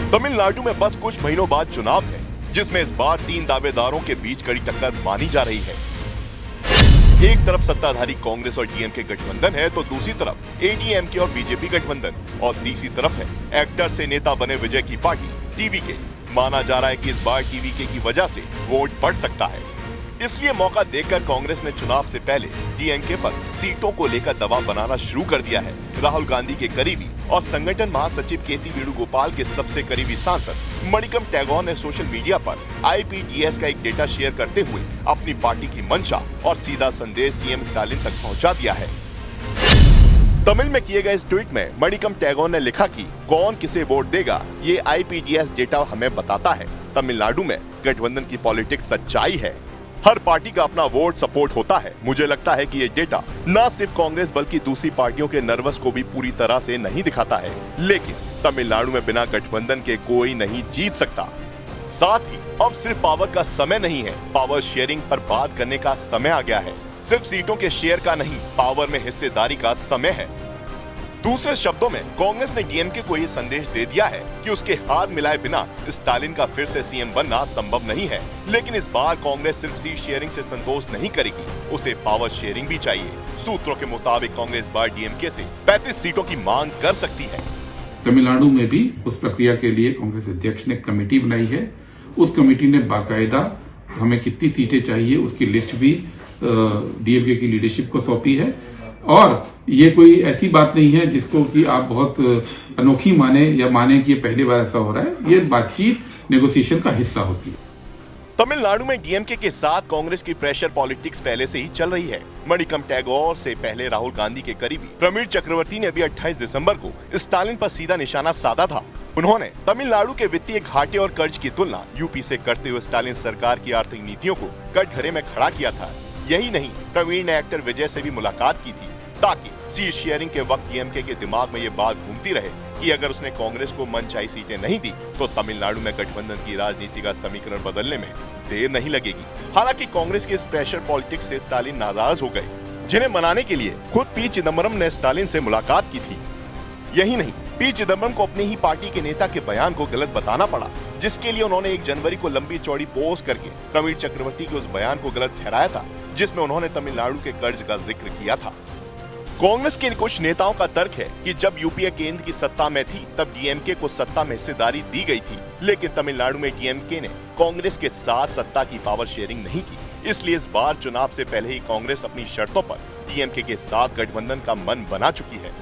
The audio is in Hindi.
तमिलनाडु में बस कुछ महीनों बाद चुनाव है, जिसमें इस बार 3 दावेदारों के बीच कड़ी टक्कर मानी जा रही है। एक तरफ सत्ताधारी कांग्रेस और डीएमके गठबंधन है, तो दूसरी तरफ एडीएमके और बीजेपी गठबंधन, और तीसरी तरफ है एक्टर से नेता बने विजय की पार्टी टीवीके। माना जा रहा है कि इस बार टीवीके की वजह से वोट बढ़ सकता है। इसलिए मौका देखकर कांग्रेस ने चुनाव से पहले डीएमके पर सीटों को लेकर दबाव बनाना शुरू कर दिया है। राहुल गांधी के करीबी और संगठन महासचिव केसी वेणुगोपाल के सबसे करीबी सांसद मणिकम टैगोर ने सोशल मीडिया पर आईपीडीएस का एक डेटा शेयर करते हुए अपनी पार्टी की मंशा और सीधा संदेश सीएम स्टालिन तक पहुंचा दिया है। तमिल में किए गए इस ट्वीट में मणिकम टैगोर ने लिखा कि कौन किसे वोट देगा, ये आईपीडीएस डेटा हमें बताता है। तमिलनाडु में गठबंधन की पॉलिटिक्स सच्चाई है। हर पार्टी का अपना वोट सपोर्ट होता है। मुझे लगता है कि ये डेटा न सिर्फ कांग्रेस बल्कि दूसरी पार्टियों के नर्वस को भी पूरी तरह से नहीं दिखाता है। लेकिन तमिलनाडु में बिना गठबंधन के कोई नहीं जीत सकता। साथ ही अब सिर्फ पावर का समय नहीं है, पावर शेयरिंग पर बात करने का समय आ गया है। सिर्फ सीटों के शेयर का नहीं, पावर में हिस्सेदारी का समय है। दूसरे शब्दों में कांग्रेस ने डीएमके को ये संदेश दे दिया है कि उसके हाथ मिलाए बिना स्टालिन का फिर से सीएम बनना संभव नहीं है। लेकिन इस बार कांग्रेस सिर्फ सीट शेयरिंग से संतोष नहीं करेगी, उसे पावर शेयरिंग भी चाहिए। सूत्रों के मुताबिक कांग्रेस इस बार डीएमके से 35 सीटों की मांग कर सकती है। तमिलनाडु में भी उस प्रक्रिया के लिए कांग्रेस अध्यक्ष ने कमेटी बनाई है। उस कमेटी ने बाकायदा हमें कितनी सीटें चाहिए उसकी लिस्ट भी डीएमके की लीडरशिप को सौंपी है। और ये कोई ऐसी बात नहीं है जिसको कि आप बहुत अनोखी माने या माने कि ये पहली बार ऐसा हो रहा है। ये बातचीत नेगोशिएशन का हिस्सा होती है। तमिलनाडु में डीएमके के साथ कांग्रेस की प्रेशर पॉलिटिक्स पहले से ही चल रही है। मणिकम टैगोर से पहले राहुल गांधी के करीबी प्रवीण चक्रवर्ती ने भी 28 दिसंबर को स्टालिन पर सीधा निशाना साधा था। उन्होंने तमिलनाडु के वित्तीय घाटे और कर्ज की तुलना यूपी से करते हुए स्टालिन सरकार की आर्थिक नीतियों को कटघरे में खड़ा किया था। यही नहीं, प्रवीण ने एक्टर विजय से भी मुलाकात की थी ताकि सीट शेयरिंग के वक्त डीएमके के दिमाग में ये बात घूमती रहे कि अगर उसने कांग्रेस को मनचाही सीटें नहीं दी तो तमिलनाडु में गठबंधन की राजनीति का समीकरण बदलने में देर नहीं लगेगी। हालांकि कांग्रेस के इस प्रेशर पॉलिटिक्स से स्टालिन नाराज हो गए, जिन्हें मनाने के लिए खुद पी चिदम्बरम ने स्टालिन से मुलाकात की थी। यही नहीं, पी चिदम्बरम को अपनी ही पार्टी के नेता के बयान को गलत बताना पड़ा, जिसके लिए उन्होंने 1 जनवरी को लंबी चौड़ी पोस्ट करके प्रवीण चक्रवर्ती के उस बयान को गलत ठहराया था, जिसमें उन्होंने तमिलनाडु के कर्ज का जिक्र किया था। कांग्रेस के कुछ नेताओं का तर्क है कि जब यूपीए केंद्र की सत्ता में थी तब डीएमके को सत्ता में हिस्सेदारी दी गई थी, लेकिन तमिलनाडु में डीएमके ने कांग्रेस के साथ सत्ता की पावर शेयरिंग नहीं की। इसलिए इस बार चुनाव से पहले ही कांग्रेस अपनी शर्तों पर डीएमके के साथ गठबंधन का मन बना चुकी है।